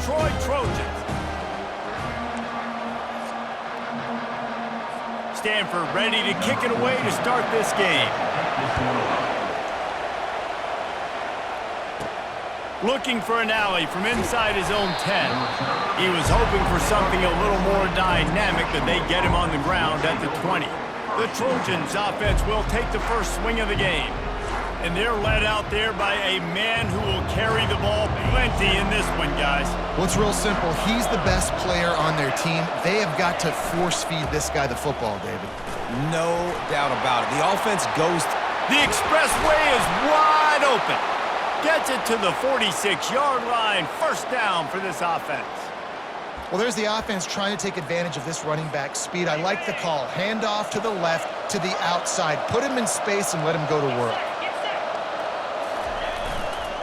Detroit Trojans. Stanford ready to kick it away to start this game. Looking for an alley from inside his own 10. He was hoping for something a little more dynamic, but they get him on the ground at the 20. The Trojans offense will take the first swing of the game. And they're led out there by a man who will carry the ball plenty in this one, guys. Well, it's real simple. He's the best player on their team. They have got to force-feed this guy the football, David. No doubt about it. The offense goes... The expressway is wide open. Gets it to the 46-yard line. First down for this offense. Well, there's the offense trying to take advantage of this running back speed. I like the call. Hand off to the left, to the outside. Put him in space and let him go to work.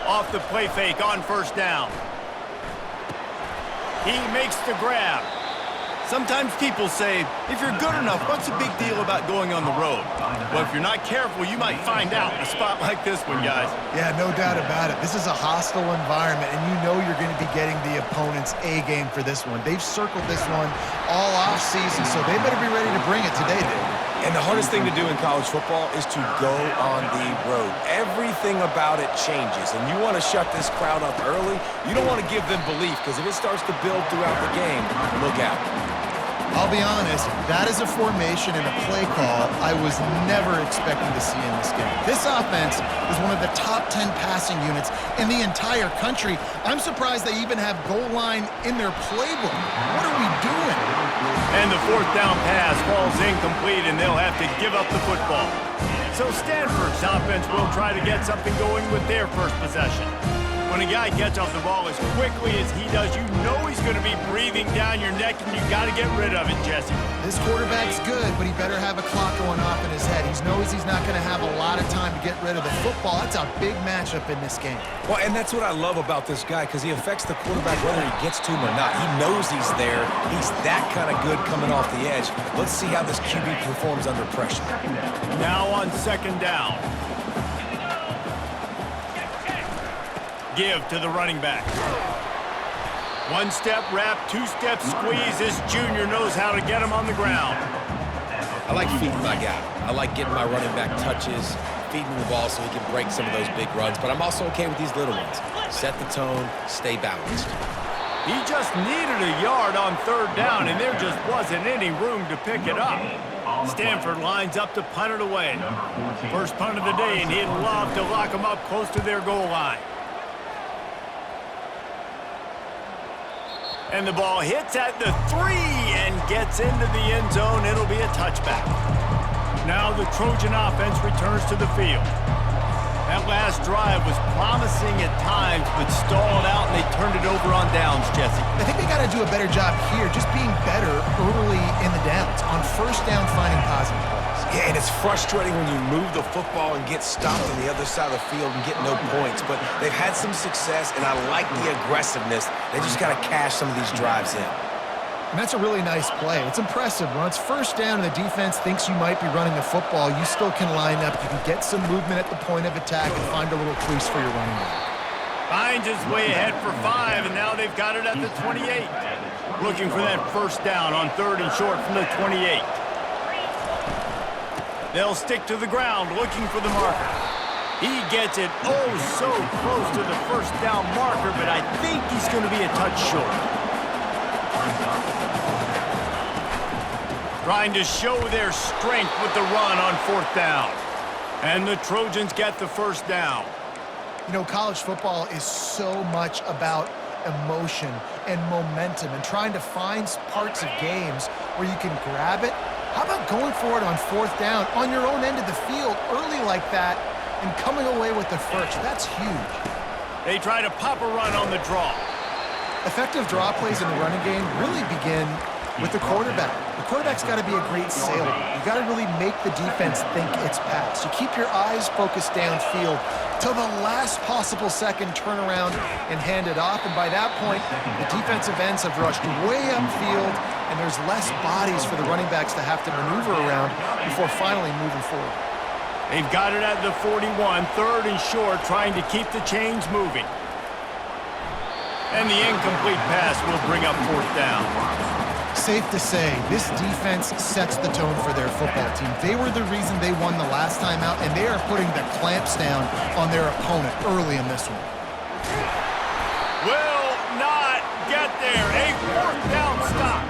Off the play fake on first down. He makes the grab. Sometimes people say, if you're good enough, what's the big deal about going on the road? Well, if you're not careful, you might find out in a spot like this one, guys. Yeah, no doubt about it. This is a hostile environment, and you know you're going to be getting the opponent's A game for this one. They've circled this one all offseason, so they better be ready to bring it today, David. And the hardest thing to do in college football is to go on the road. Everything about it changes, and you want to shut this crowd up early. You don't want to give them belief, because if it starts to build throughout the game, look out. I'll be honest, that is a formation and a play call I was never expecting to see in this game. This offense is one of the top 10 passing units in the entire country. I'm surprised they even have goal line in their playbook. What are we doing? And the fourth down pass falls incomplete, and they'll have to give up the football. So Stanford's offense will try to get something going with their first possession. When a guy gets off the ball as quickly as he does, you know he's going to be breathing down your neck, and you got to get rid of it, Jesse. This quarterback's good, but he better have a clock going off in his head. He knows he's not going to have a lot of time to get rid of the football. That's a big matchup in this game. Well, and that's what I love about this guy, because he affects the quarterback whether he gets to him or not. He knows he's there. He's that kind of good coming off the edge. Let's see how this QB performs under pressure. Now on second down. Give to the running back. One-step wrap, two-step squeeze. This junior knows how to get him on the ground. I like feeding my guy. I like getting my running back touches, feeding the ball so he can break some of those big runs, but I'm also okay with these little ones. Set the tone, stay balanced. He just needed a yard on third down, and there just wasn't any room to pick it up. Stanford lines up to punt it away. First punt of the day, and he'd love to lock them up close to their goal line. And the ball hits at the 3 and gets into the end zone. It'll be a touchback. Now the Trojan offense returns to the field. That last drive was promising at times, but stalled out, and they turned it over on downs, Jesse. I think they got to do a better job here, just being better early in the downs. On first down, finding positive plays. Yeah, and it's frustrating when you move the football and get stopped on the other side of the field and get no points. But they've had some success, and I like the aggressiveness. They just got to cash some of these drives in. And that's a really nice play. It's impressive. When it's first down and the defense thinks you might be running the football, you still can line up. You can get some movement at the point of attack and find a little crease for your running back. Finds his way ahead for 5, and now they've got it at the 28. Looking for that first down on third and short from the 28. They'll stick to the ground looking for the marker. He gets it oh so close to the first down marker, but I think he's going to be a touch short. Trying to show their strength with the run on fourth down. And the Trojans get the first down. You know, college football is so much about emotion and momentum and trying to find parts of games where you can grab it. How about going for it on fourth down on your own end of the field early like that and coming away with the first? That's huge. They try to pop a run on the draw. Effective draw plays in the running game really begin with the quarterback. The quarterback's got to be a great sailor. You got to really make the defense think it's pass. You keep your eyes focused downfield till the last possible second, turn around and hand it off. And by that point, the defensive ends have rushed way upfield, and there's less bodies for the running backs to have to maneuver around before finally moving forward. They've got it at the 41, third and short, trying to keep the chains moving. And the incomplete pass will bring up 4th down. Safe to say, this defense sets the tone for their football team. They were the reason they won the last time out, and they are putting the clamps down on their opponent early in this one. Will not get there. A 4th down stop.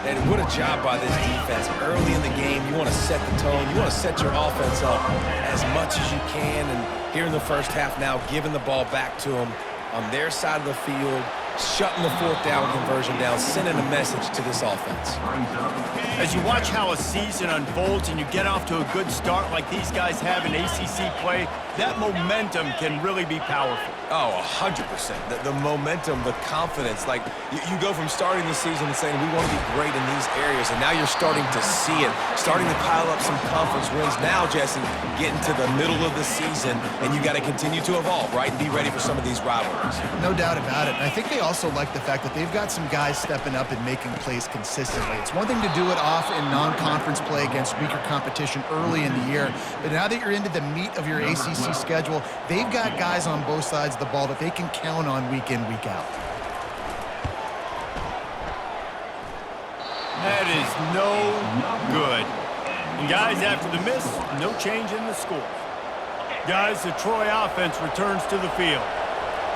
And what a job by this defense. Early in the game, you want to set the tone. You want to set your offense up as much as you can. And here in the first half now, giving the ball back to them on their side of the field, shutting the 4th down conversion down, sending a message to this offense. As you watch how a season unfolds and you get off to a good start like these guys have in ACC play, that momentum can really be powerful. Oh, 100%. The momentum, the confidence. Like, you go from starting the season and saying, we want to be great in these areas, and now you're starting to see it, starting to pile up some conference wins. Now, Jesse, getting to the middle of the season, and you got to continue to evolve, right, and be ready for some of these rivalries. No doubt about it. And I think they also like the fact that they've got some guys stepping up and making plays consistently. It's one thing to do it off in non-conference play against weaker competition early in the year, but now that you're into the meat of your ACC schedule, they've got guys on both sides of the ball that they can count on week in, week out. That is no good. And guys, after the miss, no change in the score. Guys, the Troy offense returns to the field.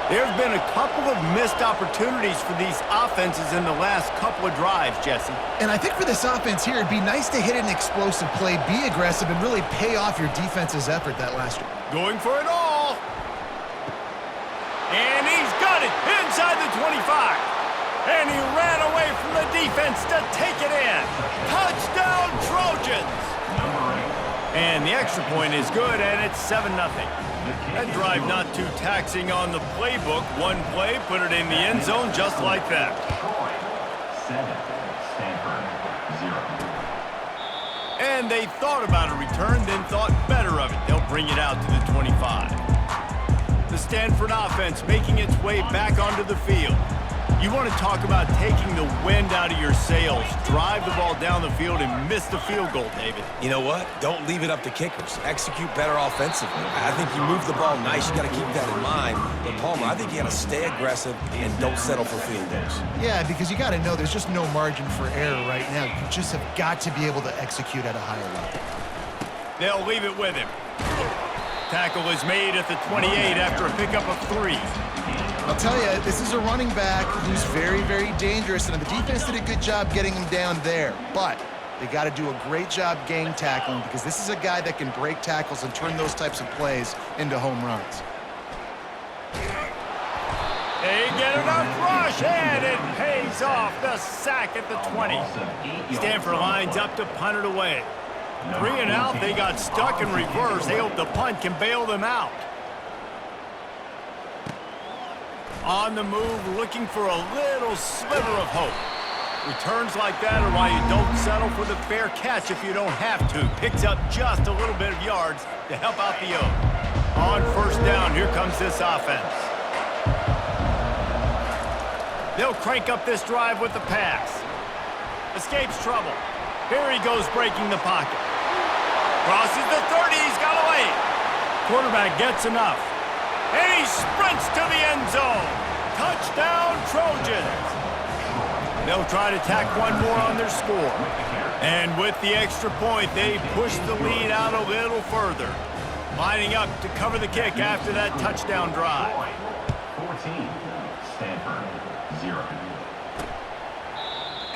There's been a couple of missed opportunities for these offenses in the last couple of drives, Jesse. And I think for this offense here, it'd be nice to hit an explosive play, be aggressive, and really pay off your defense's effort that last year. Going for it all. And he's got it inside the 25. And he ran away from the defense to take it in. Touchdown, Trojans. And the extra point is good, and it's 7-0. That drive not too taxing on the playbook. One play, put it in the end zone just like that. 7, Stanford 0. And they thought about a return, then thought better of it. They'll bring it out to the 25. The Stanford offense making its way back onto the field. You want to talk about taking the wind out of your sails. Drive the ball down the field and miss the field goal, David. You know what? Don't leave it up to kickers. Execute better offensively. I think you move the ball nice. You got to keep that in mind. But, Palmer, I think you got to stay aggressive and don't settle for field goals. Yeah, because you got to know there's just no margin for error right now. You just have got to be able to execute at a higher level. They'll leave it with him. Tackle is made at the 28 after a pickup of 3. I'll tell you, this is a running back who's very, very dangerous, and the defense did a good job getting him down there. But they got to do a great job gang tackling because this is a guy that can break tackles and turn those types of plays into home runs. They get enough rush, and it pays off. The sack at the 20. Stanford lines up to punt it away. 3 and out, they got stuck in reverse. They hope the punt can bail them out. On the move, looking for a little sliver of hope. Returns like that are why you don't settle for the fair catch if you don't have to. Picks up just a little bit of yards to help out the Oak. On 1st down, here comes this offense. They'll crank up this drive with the pass. Escapes trouble. Here he goes breaking the pocket. Crosses the 30, he's got away. Quarterback gets enough. And he sprints to the end zone. Touchdown, Trojans. They'll try to tack one more on their score. And with the extra point, they push the lead out a little further. Lining up to cover the kick after that touchdown drive. 14, Stanford 0.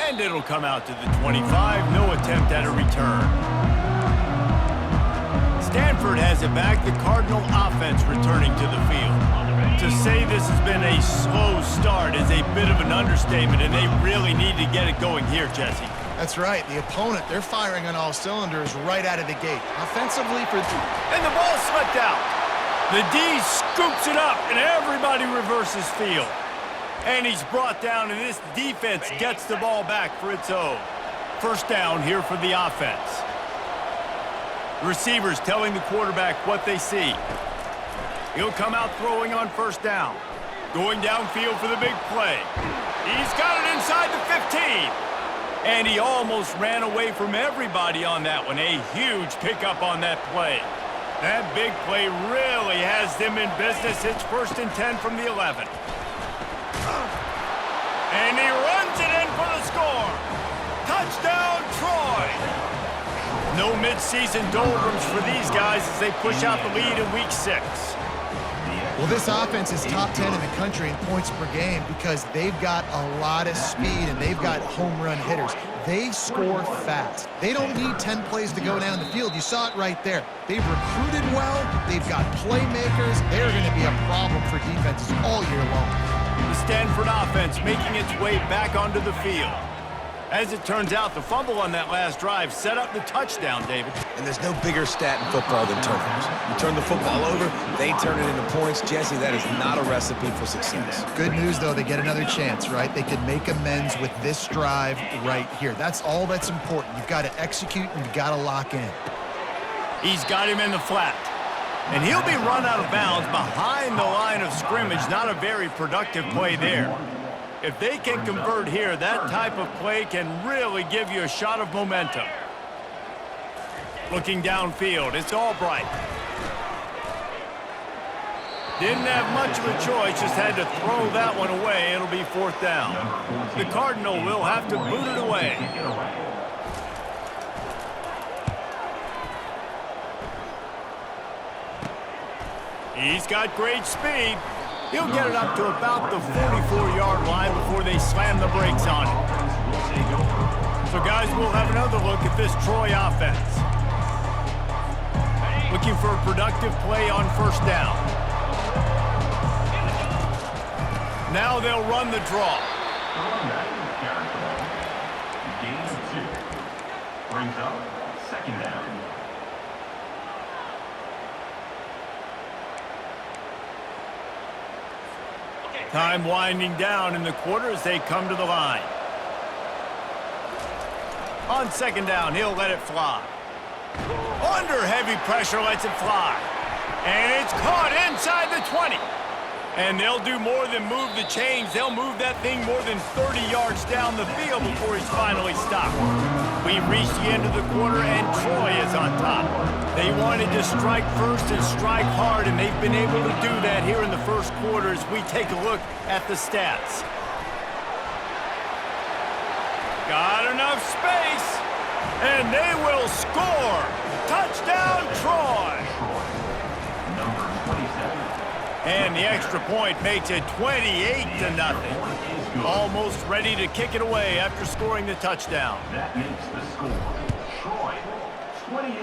And it'll come out to the 25. No attempt at a return. Stanford has it back. The Cardinal offense returning to the field. To say this has been a slow start is a bit of an understatement, and they really need to get it going here, Jesse. That's right. The opponent, they're firing on all cylinders right out of the gate. Offensively for... And the ball slipped out. The D scoops it up, and everybody reverses field. And he's brought down, and this defense gets the ball back for its own. 1st down here for the offense. The receivers telling the quarterback what they see. He'll come out throwing on 1st down. Going downfield for the big play. He's got it inside the 15. And he almost ran away from everybody on that one. A huge pickup on that play. That big play really has them in business. It's 1st and 10 from the 11. No mid-season doldrums for these guys as they push out the lead in Week 6. Well, this offense is top 10 in the country in points per game because they've got a lot of speed and they've got home run hitters. They score fast. They don't need 10 plays to go down the field. You saw it right there. They've recruited well. They've got playmakers. They're going to be a problem for defenses all year long. The Stanford offense making its way back onto the field. As it turns out, the fumble on that last drive set up the touchdown, David. And there's no bigger stat in football than turnovers. You turn the football over, they turn it into points. Jesse, that is not a recipe for success. Good news, though, they get another chance, right? They can make amends with this drive right here. That's all that's important. You've got to execute and you've got to lock in. He's got him in the flat. And he'll be run out of bounds behind the line of scrimmage. Not a very productive play there. If they can convert here, that type of play can really give you a shot of momentum. Looking downfield, it's Albright. Didn't have much of a choice, just had to throw that one away. It'll be 4th down. The Cardinal will have to boot it away. He's got great speed. He'll get it up to about the 44-yard line before they slam the brakes on it. So, guys, we'll have another look at this Troy offense. Looking for a productive play on 1st down. Now they'll run the draw. Gain of 2. Brings up 2nd down. Time winding down in the quarter as they come to the line. On 2nd down, he'll let it fly. Under heavy pressure, lets it fly. And it's caught inside the 20. And they'll do more than move the chains. They'll move that thing more than 30 yards down the field before he's finally stopped. We've reached the end of the quarter, and Troy is on top. They wanted to strike first and strike hard, and they've been able to do that here in the first quarter as we take a look at the stats. Got enough space, and they will score. Touchdown, Troy! Number 27. And the extra point makes it 28-0. Almost ready to kick it away after scoring the touchdown. That makes the score. Troy, 28.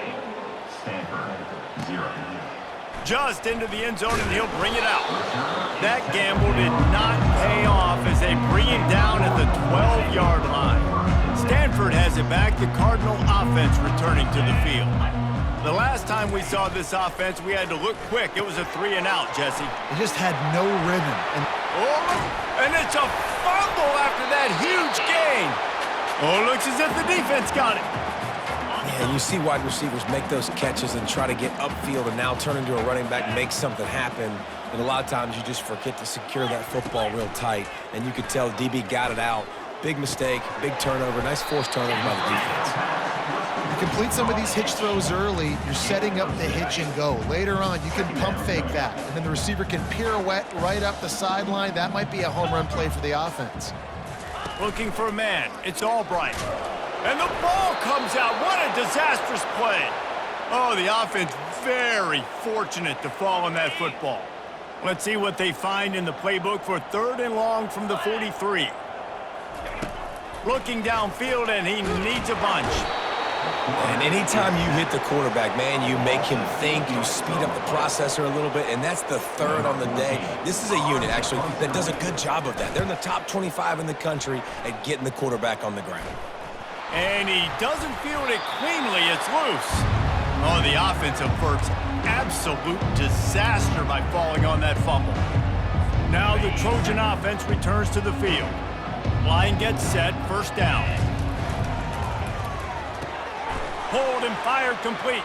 Stanford, 0. Just into the end zone, and he'll bring it out. That gamble did not pay off as they bring him down at the 12-yard line. Stanford has it back. The Cardinal offense returning to the field. The last time we saw this offense, we had to look quick. It was a 3-and-out, Jesse. They just had no rhythm. And it's a fumble after that huge gain. Oh, looks as if the defense got it. Yeah, you see wide receivers make those catches and try to get upfield and now turn into a running back, make something happen. And a lot of times you just forget to secure that football real tight. And you could tell DB got it out. Big mistake, big turnover, nice forced turnover by the defense. You complete some of these hitch throws early, you're setting up the hitch and go. Later on, you can pump fake that, and then the receiver can pirouette right up the sideline. That might be a home run play for the offense. Looking for a man. It's Albright. And the ball comes out. What a disastrous play. Oh, the offense very fortunate to fall on that football. Let's see what they find in the playbook for 3rd and long from the 43. Looking downfield, and he needs a bunch. And anytime you hit the quarterback, man, you make him think, you speed up the processor a little bit, and that's the 3rd on the day. This is a unit, actually, that does a good job of that. They're in the top 25 in the country at getting the quarterback on the ground. And he doesn't field it cleanly. It's loose. Oh, the offense averts absolute disaster by falling on that fumble. Now the Trojan offense returns to the field. Line gets set, 1st down. Hold and fired complete.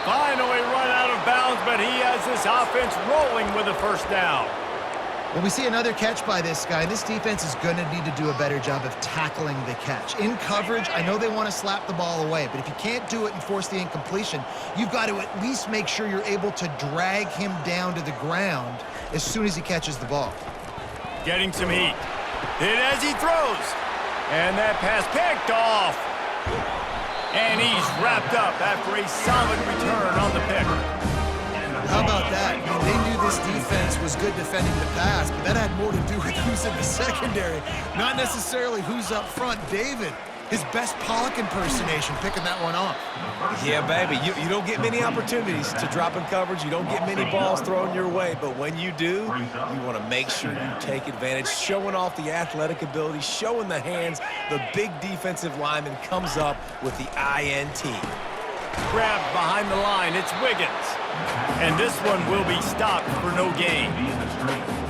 Finally run out of bounds, but he has this offense rolling with a 1st down. Well, we see another catch by this guy. This defense is going to need to do a better job of tackling the catch. In coverage, I know they want to slap the ball away, but if you can't do it and force the incompletion, you've got to at least make sure you're able to drag him down to the ground as soon as he catches the ball. Getting some heat. Hit as he throws. And that pass picked off. And he's wrapped up after a solid return on the pick. How about that? I mean, they knew this defense was good defending the pass, but that had more to do with who's in the secondary, not necessarily who's up front. David, his best Pollock impersonation, picking that one off. Yeah, baby, you don't get many opportunities to drop in coverage. You don't get many balls thrown your way, but when you do, you want to make sure you take advantage, showing off the athletic ability, showing the hands. The big defensive lineman comes up with the INT. Grabbed behind the line, it's Wiggins. And this one will be stopped for no gain.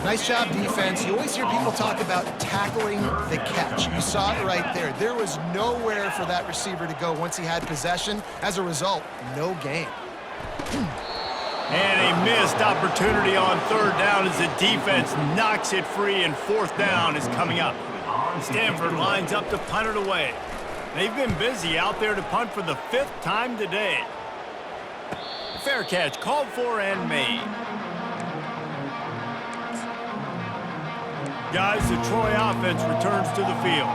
Nice job, defense. You always hear people talk about tackling the catch. You saw it right there. There was nowhere for that receiver to go once he had possession. As a result, no gain. And a missed opportunity on third down as the defense knocks it free, and fourth down is coming up. Stanford lines up to punt it away. They've been busy out there to punt for the 5th time today. Fair catch called for and made. Guys, the Troy offense returns to the field.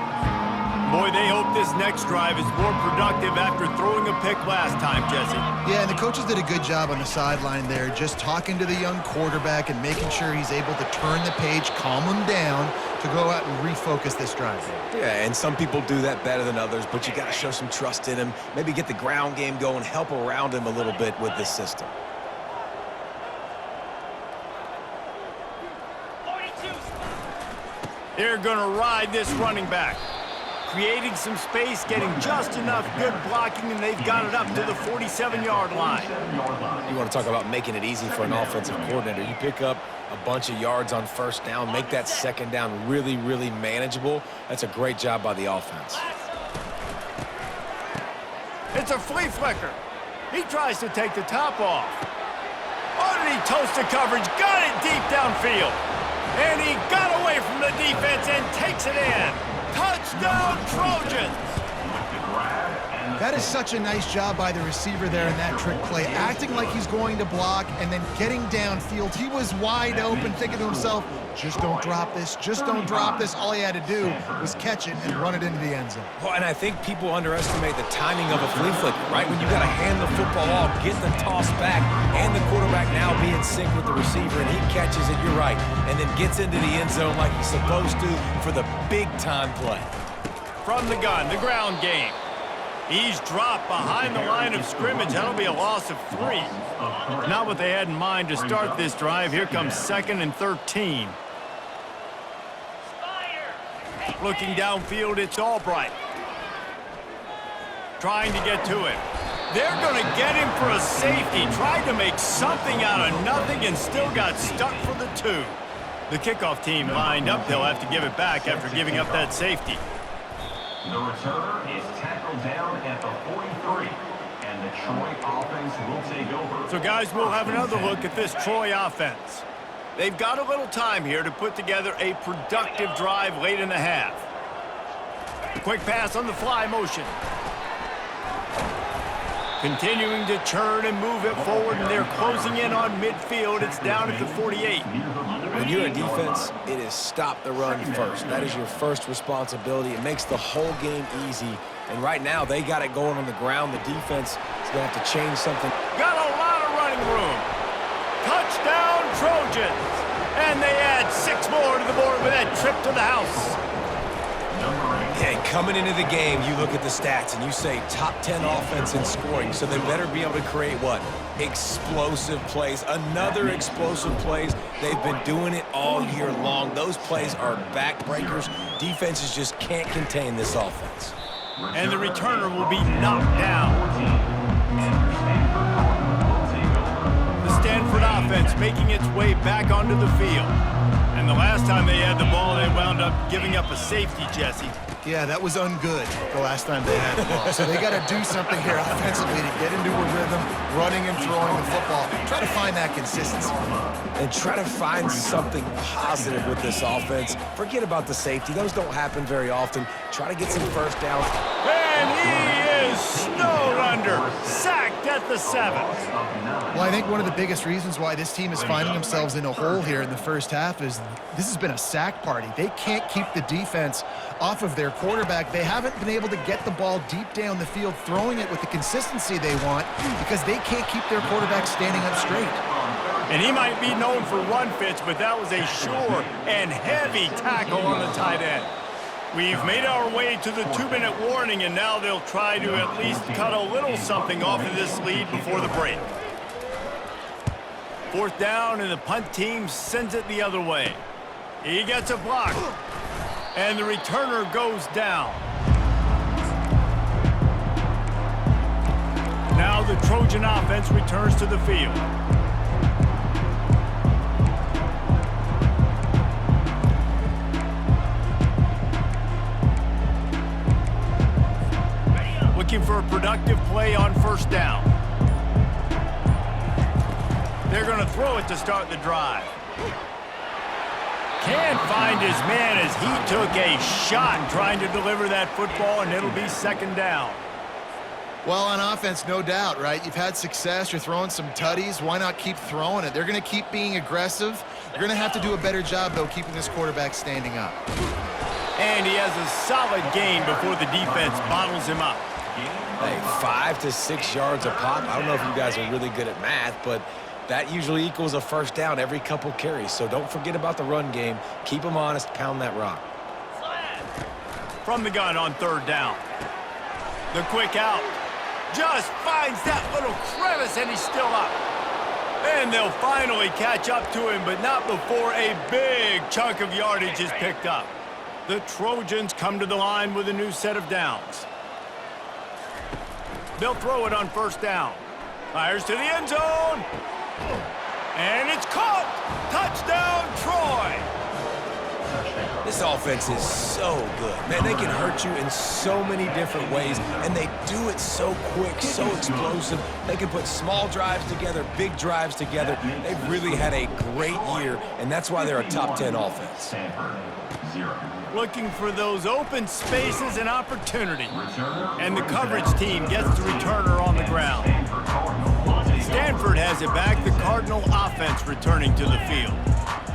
Boy, they hope this next drive is more productive after throwing a pick last time, Jesse. Yeah, and the coaches did a good job on the sideline there, just talking to the young quarterback and making sure he's able to turn the page, calm him down, to go out and refocus this drive. Yeah, and some people do that better than others, but you got to show some trust in him, maybe get the ground game going, help around him a little bit with this system. They're going to ride this running back. Creating some space, getting just enough good blocking, and they've got it up to the 47-yard line. You want to talk about making it easy for an offensive coordinator. You pick up a bunch of yards on first down, make that second down really, really manageable. That's a great job by the offense. It's a flea flicker. He tries to take the top off. Oh, did he toast the coverage? Got it deep downfield. And he got away from the defense and takes it in. Touchdown, Trojans! That is such a nice job by the receiver there in that trick play, acting like he's going to block and then getting downfield. He was wide open, thinking to himself, just don't drop this, just don't drop this. All he had to do was catch it and run it into the end zone. Well, and I think people underestimate the timing of a flea flicker, right? When you got to hand the football off, get the toss back, and the quarterback now be in sync with the receiver, and he catches it, you're right, and then gets into the end zone like he's supposed to for the big-time play. From the gun, the ground game. He's dropped behind the line of scrimmage. That'll be a loss of 3. Not what they had in mind to start this drive. Here comes 2nd and 13. Looking downfield, it's Albright. Trying to get to him. They're going to get him for a safety. Tried to make something out of nothing and still got stuck for the 2. The kickoff team lined up. They'll have to give it back after giving up that safety. The returner is tackled down at the 43, and the Troy offense will take over. So, guys, we'll have another look at this Troy offense. They've got a little time here to put together a productive drive late in the half. Quick pass on the fly motion. Continuing to churn and move it forward, and they're closing in on midfield. It's down at the 48. When you're a defense, it is stop the run first. That is your first responsibility. It makes the whole game easy. And right now, they got it going on the ground. The defense is going to have to change something. Got a lot of running room. Touchdown, Trojans. And they add 6 more to the board with that trip to the house. And coming into the game, you look at the stats and you say top 10 offense in scoring, so they better be able to create what? Explosive plays. Another explosive plays. They've been doing it all year long. Those plays are backbreakers. Defenses just can't contain this offense. And the returner will be knocked down. The Stanford offense making its way back onto the field. And the last time they had the ball, they wound up giving up a safety, Jesse. Yeah, that was ungood the last time they had the ball. So they got to do something here offensively to get into a rhythm, running and throwing the football. Try to find that consistency. And try to find something positive with this offense. Forget about the safety. Those don't happen very often. Try to get some first downs. And he is snowed under, sacked at the 7. Well, I think one of the biggest reasons why this team is finding themselves in a hole here in the first half is this has been a sack party. They can't keep the defense off of their their quarterback. They haven't been able to get the ball deep down the field, throwing it with the consistency they want because they can't keep their quarterback standing up straight. And he might be known for run fits, but that was a sure and heavy tackle on the tight end. We've made our way to the 2-minute warning, and now they'll try to at least cut a little something off of this lead before the break. 4th down, and the punt team sends it the other way. He gets a block, and the returner goes down. Now the Trojan offense returns to the field. Looking for a productive play on 1st down. They're going to throw it to start the drive. Can't find his man as he took a shot trying to deliver that football, and it'll be 2nd down. Well, on offense, no doubt, right? You've had success. You're throwing some tutties. Why not keep throwing it? They're going to keep being aggressive. You're going to have to do a better job, though, keeping this quarterback standing up. And he has a solid gain before the defense bottles him up. Hey, 5 to 6 yards a pop. I don't know if you guys are really good at math, but that usually equals a 1st down every couple carries. So don't forget about the run game. Keep them honest. Pound that rock. From the gun on 3rd down. The quick out. Just finds that little crevice, and he's still up. And they'll finally catch up to him, but not before a big chunk of yardage is picked up. The Trojans come to the line with a new set of downs. They'll throw it on 1st down. Fires to the end zone. And it's caught. Touchdown, Troy. This offense is so good. Man, they can hurt you in so many different ways, and they do it so quick, so explosive. They can put small drives together, big drives together. They've really had a great year, and that's why they're a top 10 offense. Stanford, 0. Looking for those open spaces and opportunity. And the coverage team gets the returner on the ground. Stanford has it back. The Cardinal offense returning to the field.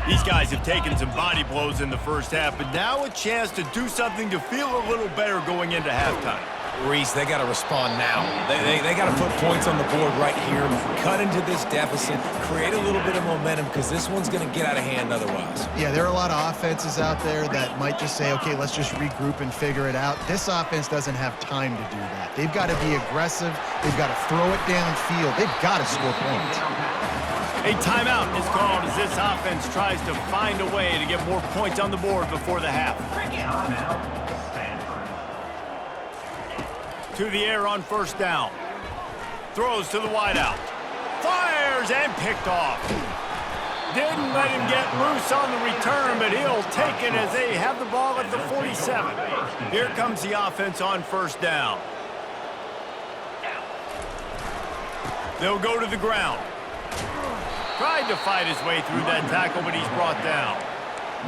These guys have taken some body blows in the 1st half, but now a chance to do something to feel a little better going into halftime. Reese, they got to respond now. They got to put points on the board right here, cut into this deficit, create a little bit of momentum, because this one's going to get out of hand otherwise. Yeah, there are a lot of offenses out there that might just say, okay, let's just regroup and figure it out. This offense doesn't have time to do that. They've got to be aggressive. They've got to throw it downfield. They've got to score points. A timeout is called as this offense tries to find a way to get more points on the board before the half. To the air on 1st down. Throws to the wideout. Fires and picked off. Didn't let him get loose on the return, but he'll take it as they have the ball at the 47. Here comes the offense on 1st down. They'll go to the ground. Tried to fight his way through that tackle, but he's brought down.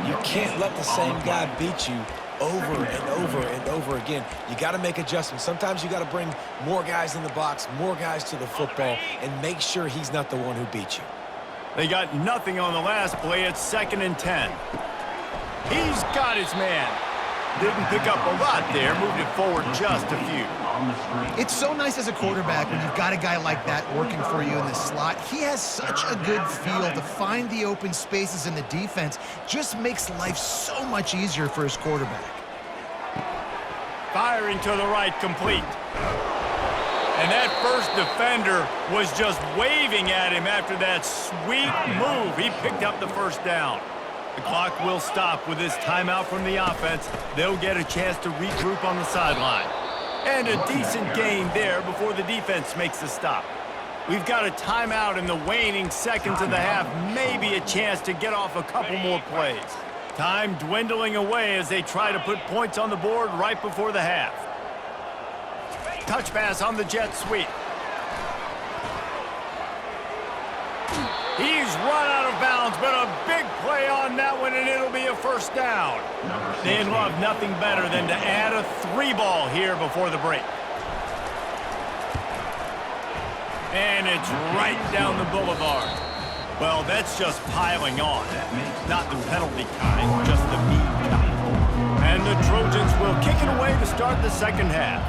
You can't let the same guy beat you over and over and over again. You got to make adjustments. Sometimes you got to bring more guys in the box, more guys to the football, and make sure he's not the one who beat you. They got nothing on the last play. It's 2nd and 10. He's got his man. Didn't pick up a lot there. Moved it forward just a few. It's so nice as a quarterback when you've got a guy like that working for you in the slot. He has such a good feel to find the open spaces in the defense. Just makes life so much easier for his quarterback. Firing to the right, complete. And that first defender was just waving at him after that sweet move. He picked up the 1st down. The clock will stop with this timeout from the offense. They'll get a chance to regroup on the sideline. And a decent gain there before the defense makes the stop. We've got a timeout in the waning seconds of the half. Maybe a chance to get off a couple more plays. Time dwindling away as they try to put points on the board right before the half. Touch pass on the jet sweep. He's run out of bounds, but a big play on that one, and it'll be a 1st down. They'd love nothing better than to add a 3-ball here before the break. And it's right down the boulevard. Well, that's just piling on. Not the penalty kind, just the mean kind. And the Trojans will will kick it away to start the second half.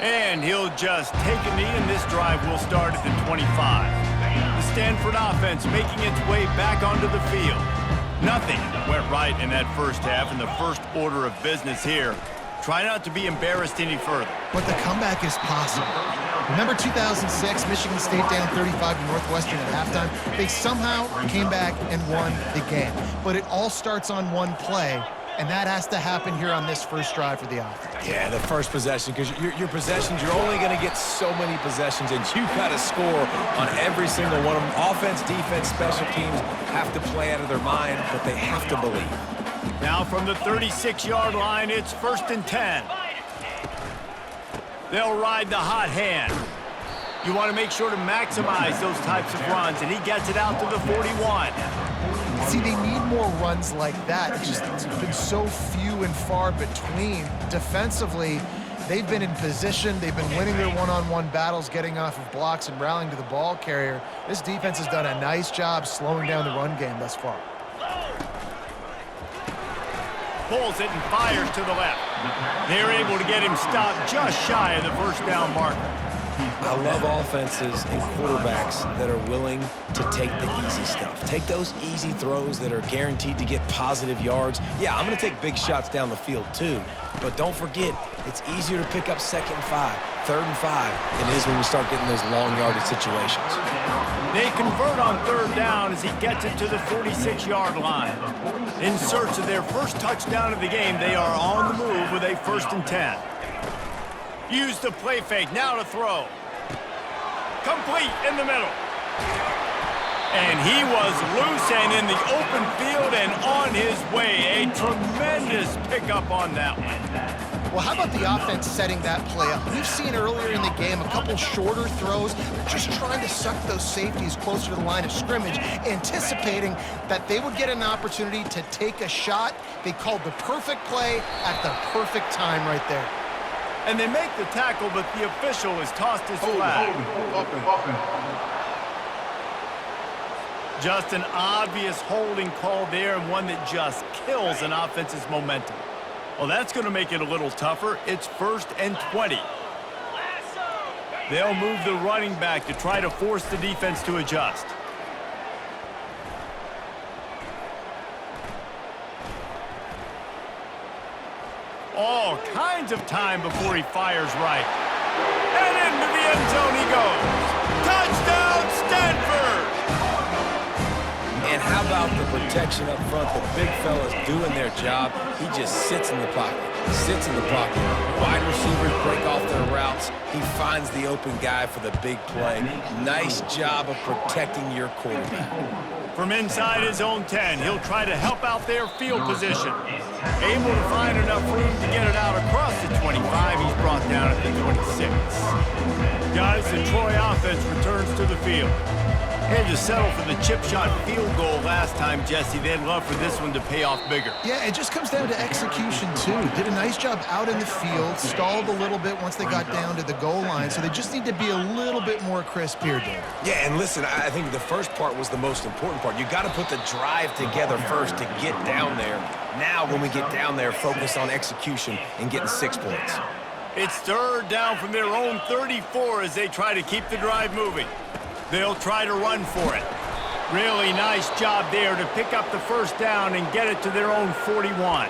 And he'll just take a knee, and this drive will start at the 25. The Stanford offense making its way back onto the field. Nothing went right in that first half, and the first order of business here. Try not to be embarrassed any further. But the comeback is possible. Remember 2006, Michigan State down 35 to Northwestern at halftime? They somehow came back and won the game. But it all starts on one play, and that has to happen here on this first drive for the offense. Yeah, the first possession, because your possessions, you're only going to get so many possessions, and you've got to score on every single one of them. Offense, defense, special teams have to play out of their mind, but they have to believe. Now from the 36-yard line, it's 1st and 10. They'll ride the hot hand. You want to make sure to maximize those types of runs, and he gets it out to the 41. See, they need more runs like that. It's been so few and far between. Defensively, they've been in position. They've been winning their one-on-one battles, getting off of blocks and rallying to the ball carrier. This defense has done a nice job slowing down the run game thus far. Pulls it and fires to the left. They're able to get him stopped just shy of the first down marker. I love offenses and quarterbacks that are willing to take the easy stuff. Take those easy throws that are guaranteed to get positive yards. Yeah, I'm going to take big shots down the field too, but don't forget, it's easier to pick up 2nd and 5, 3rd and 5 than it is when we start getting those long yardage situations. They convert on 3rd down as he gets it to the 46-yard line. In search of their first touchdown of the game, they are on the move with a 1st and 10. Use the play fake, now to throw. Complete in the middle. And he was loose and in the open field and on his way. A tremendous pickup on that one. Well, how about the offense setting that play up? We've seen earlier in the game a couple shorter throws. They're just trying to suck those safeties closer to the line of scrimmage, anticipating that they would get an opportunity to take a shot. They called the perfect play at the perfect time right there. And they make the tackle, but the official has tossed his flag. Just an obvious holding call there, and one that just kills an offense's momentum. Well, that's going to make it a little tougher. It's 1st and 20. They'll move the running back to try to force the defense to adjust. All kinds of time before he fires right. And into the end zone he goes. Touchdown, Stanford! And how about the protection up front? The big fella's doing their job. He just sits in the pocket. Sits in the pocket. Wide receivers break off their routes. He finds the open guy for the big play. Nice job of protecting your quarterback. From inside his own 10, he'll try to help out their field position. Able to find enough room to get it out across the 25. He's brought down at the 26. Guys, the Troy offense returns to the field. Had to settle for the chip shot field goal last time, Jesse. They'd love for this one to pay off bigger. Yeah, it just comes down to execution, too. Did a nice job out in the field, stalled a little bit once they got down to the goal line, so they just need to be a little bit more crisp here, Dave. Yeah, and listen, I think the first part was the most important part. You got to put the drive together first to get down there. Now, when we get down there, focus on execution and getting 6 points. It's 3rd down from their own 34 as they try to keep the drive moving. They'll try to run for it. Really nice job there to pick up the 1st down and get it to their own 41.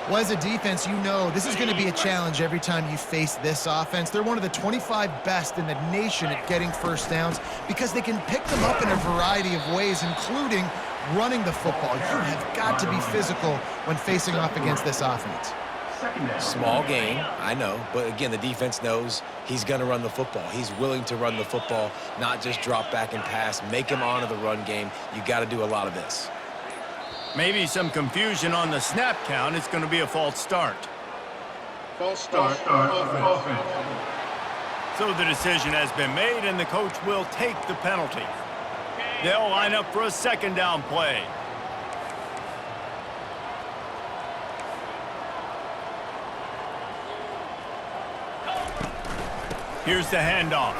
Well, as a defense, you know this is going to be a challenge every time you face this offense. They're one of the 25 best in the nation at getting 1st downs because they can pick them up in a variety of ways, including running the football. You have got to be physical when facing off against this offense. Small gain, I know, but again, the defense knows he's going to run the football. He's willing to run the football, not just drop back and pass, make him honor the run game. You got to do a lot of this. Maybe some confusion on the snap count. It's going to be a false start. False start. Offense. So the decision has been made, and the coach will take the penalty. They'll line up for a 2nd down play. Here's the handoff.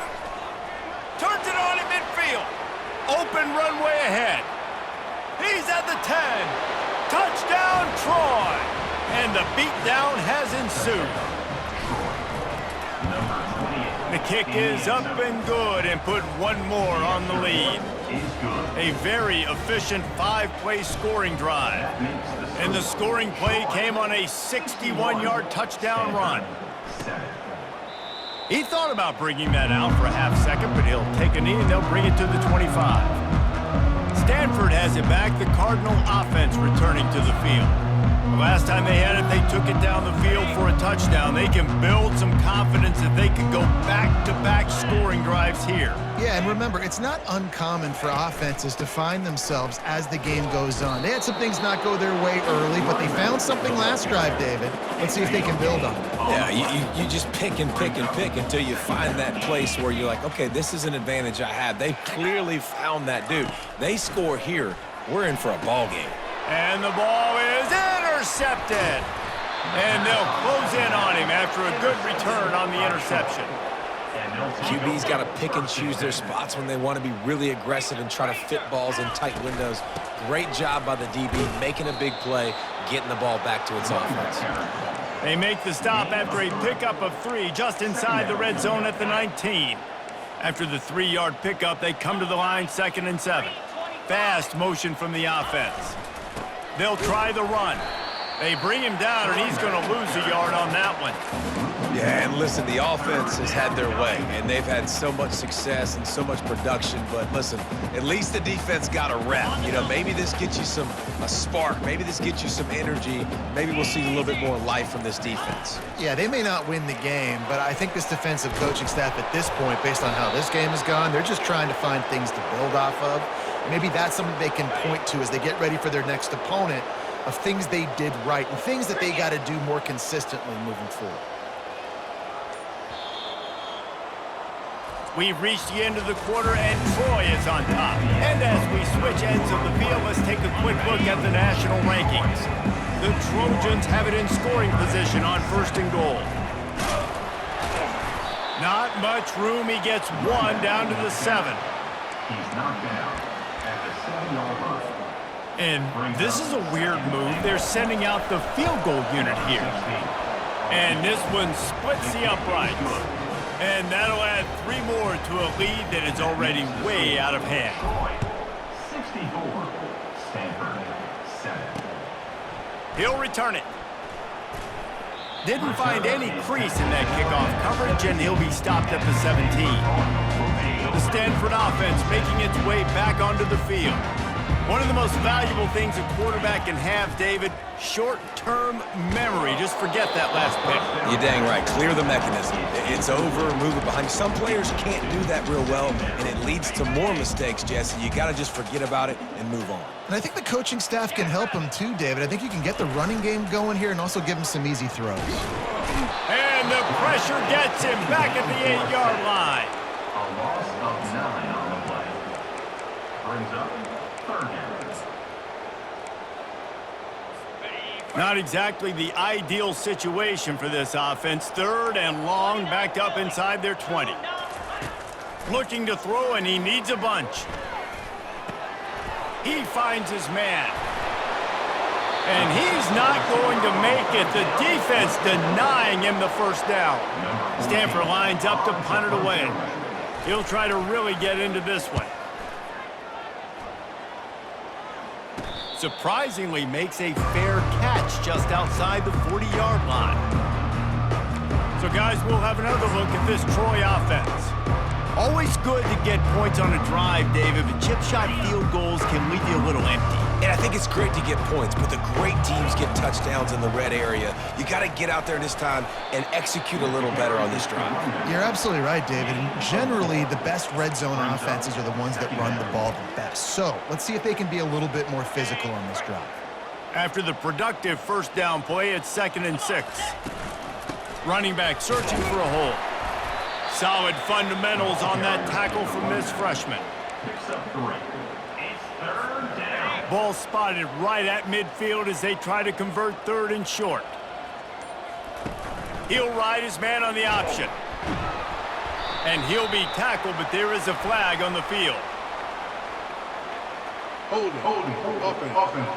Turns it on at midfield. Open runway ahead. He's at the 10. Touchdown, Troy. And the beatdown has ensued. The kick is up and good and put one more on the lead. A very efficient 5-play scoring drive. And the scoring play came on a 61-yard touchdown run. He thought about bringing that out for a half second, but he'll take a knee and they'll bring it to the 25. Stanford has it back, the Cardinal offense returning to the field. The last time they had it, they took it down the field for a touchdown. They can build some confidence that they could go back-to-back scoring drives here. Yeah, and remember, it's not uncommon for offenses to find themselves as the game goes on. They had some things not go their way early, but they found something last drive, David. Let's see if they can build on it. Yeah, you just pick and pick and pick until you find that place where you're like, okay, this is an advantage I have. They clearly found that dude. They score here, we're in for a ball game. And the ball is intercepted. And they'll close in on him after a good return on the interception. QB's got to pick and choose their spots when they want to be really aggressive and try to fit balls in tight windows. Great job by the DB making a big play, getting the ball back to its offense. They make the stop after a pickup of 3 just inside the red zone at the 19. After the 3-yard pickup, they come to the line 2nd and 7. Fast motion from the offense. They'll try the run. They bring him down, and he's going to lose a yard on that one. Yeah, and listen, the offense has had their way, and they've had so much success and so much production. But listen, at least the defense got a rep. You know, maybe this gets you a spark. Maybe this gets you some energy. Maybe we'll see a little bit more life from this defense. Yeah, they may not win the game, but I think this defensive coaching staff at this point, based on how this game has gone, they're just trying to find things to build off of. Maybe that's something they can point to as they get ready for their next opponent, of things they did right and things that they got to do more consistently moving forward. We've reached the end of the quarter, and Troy is on top. And as we switch ends of the field, let's take a quick look at the national rankings. The Trojans have it in scoring position on 1st and goal. Not much room. He gets 1 down to the 7. He's knocked down at the 7-yard line. And this is a weird move. They're sending out the field goal unit here. And this one splits the uprights. And that'll add 3 more to a lead that is already way out of hand. 64, Stanford 7. He'll return it. Didn't find any crease in that kickoff coverage, and he'll be stopped at the 17. The Stanford offense making its way back onto the field. One of the most valuable things a quarterback can have, David, short-term memory. Just forget that last pick. You're dang right. Clear the mechanism. It's over, move it behind. Some players can't do that real well, and it leads to more mistakes, Jesse. You got to just forget about it and move on. And I think the coaching staff can help him too, David. I think you can get the running game going here and also give him some easy throws. And the pressure gets him back at the 8-yard line. A loss of 9 on the play. Brings up 3rd down. Not exactly the ideal situation for this offense. 3rd and long, backed up inside their 20. Looking to throw, and he needs a bunch. He finds his man. And he's not going to make it. The defense denying him the 1st down. Stanford lines up to punt it away. He'll try to really get into this one. Surprisingly makes a fair catch just outside the 40-yard line. So, guys, we'll have another look at this Troy offense. Always good to get points on a drive, David, but chip shot field goals can leave you a little empty. And I think it's great to get points, but the great teams get touchdowns in the red area. You got to get out there this time and execute a little better on this drive. You're absolutely right, David. And generally, the best red zone offenses are the ones that run the ball the best. So let's see if they can be a little bit more physical on this drive. After the productive 1st down play, it's 2nd and 6. Running back searching for a hole. Solid fundamentals on that tackle from this freshman. Picks up 3. It's 3rd down. Ball spotted right at midfield as they try to convert 3rd and short. He'll ride his man on the option. And he'll be tackled, but there is a flag on the field. Offense.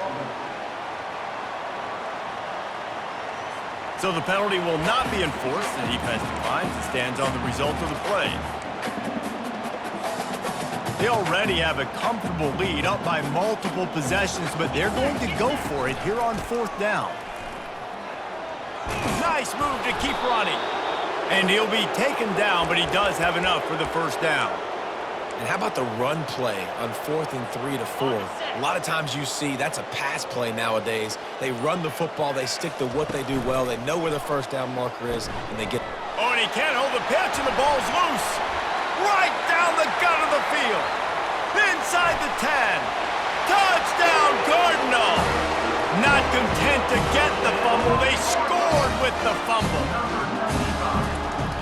So the penalty will not be enforced. The defense declines and stands on the result of the play. They already have a comfortable lead, up by multiple possessions, but they're going to go for it here on 4th down. Nice move to keep running. And he'll be taken down, but he does have enough for the 1st down. And how about the run play on 4th and 3 to 4? A lot of times you see that's a pass play nowadays. They run the football, they stick to what they do well, they know where the 1st down marker is, and they get... Oh, and he can't hold the pitch, and the ball's loose. Right down the gut of the field. Inside the 10. Touchdown, Cardinal. Not content to get the fumble, they scored with the fumble.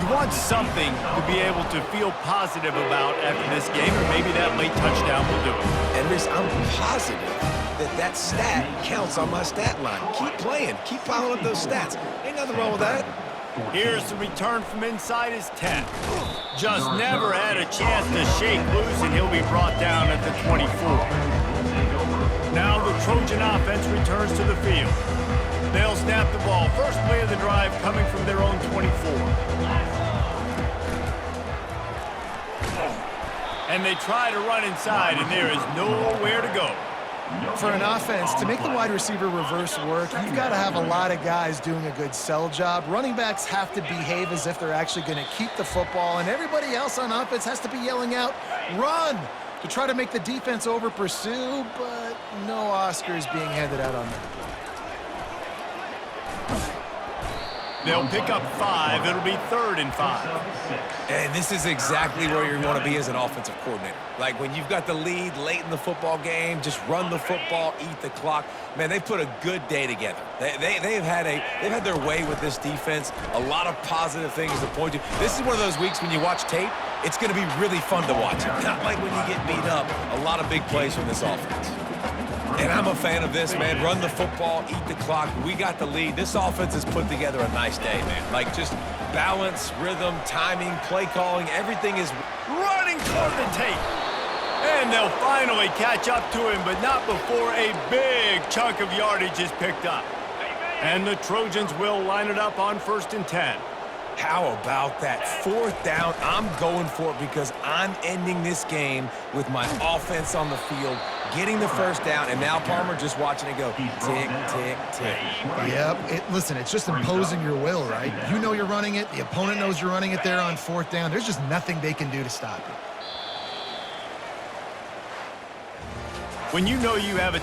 You want something to be able to feel positive about after this game, or maybe that late touchdown will do it. And Reese, I'm positive that stat counts on my stat line. Keep playing. Keep piling up those stats. Ain't nothing wrong with that. Here's the return from inside his 10. Just never had a chance to shake loose, and he'll be brought down at the 24. Now the Trojan offense returns to the field. They'll snap the ball. First play of the drive coming from their own 24. And they try to run inside, and there is nowhere to go. For an offense, to make the wide receiver reverse work, you've got to have a lot of guys doing a good sell job. Running backs have to behave as if they're actually going to keep the football, and everybody else on offense has to be yelling out, run, to try to make the defense over-pursue, but no Oscars being handed out on that. They'll pick up 5. It'll be 3rd and 5. And this is exactly where you want to be as an offensive coordinator. Like when you've got the lead late in the football game, just run the football, eat the clock. Man, they've put a good day together. They've had their way with this defense. A lot of positive things to point to. This is one of those weeks when you watch tape, it's going to be really fun to watch. Not like when you get beat up. A lot of big plays from this offense. And I'm a fan of this, man. Run the football, eat the clock. We got the lead. This offense has put together a nice day, man. Like just balance, rhythm, timing, play calling, everything is Running toward the tape. And they'll finally catch up to him, but not before a big chunk of yardage is picked up. And the Trojans will line it up on 1st and 10. How about that 4th down? I'm going for it because I'm ending this game with my offense on the field, getting the 1st down, and now Palmer just watching it go tick, tick, tick. Yep. Listen, it's just imposing your will, right? You know you're running it. The opponent knows you're running it there on 4th down. There's just nothing they can do to stop it. When you know you have a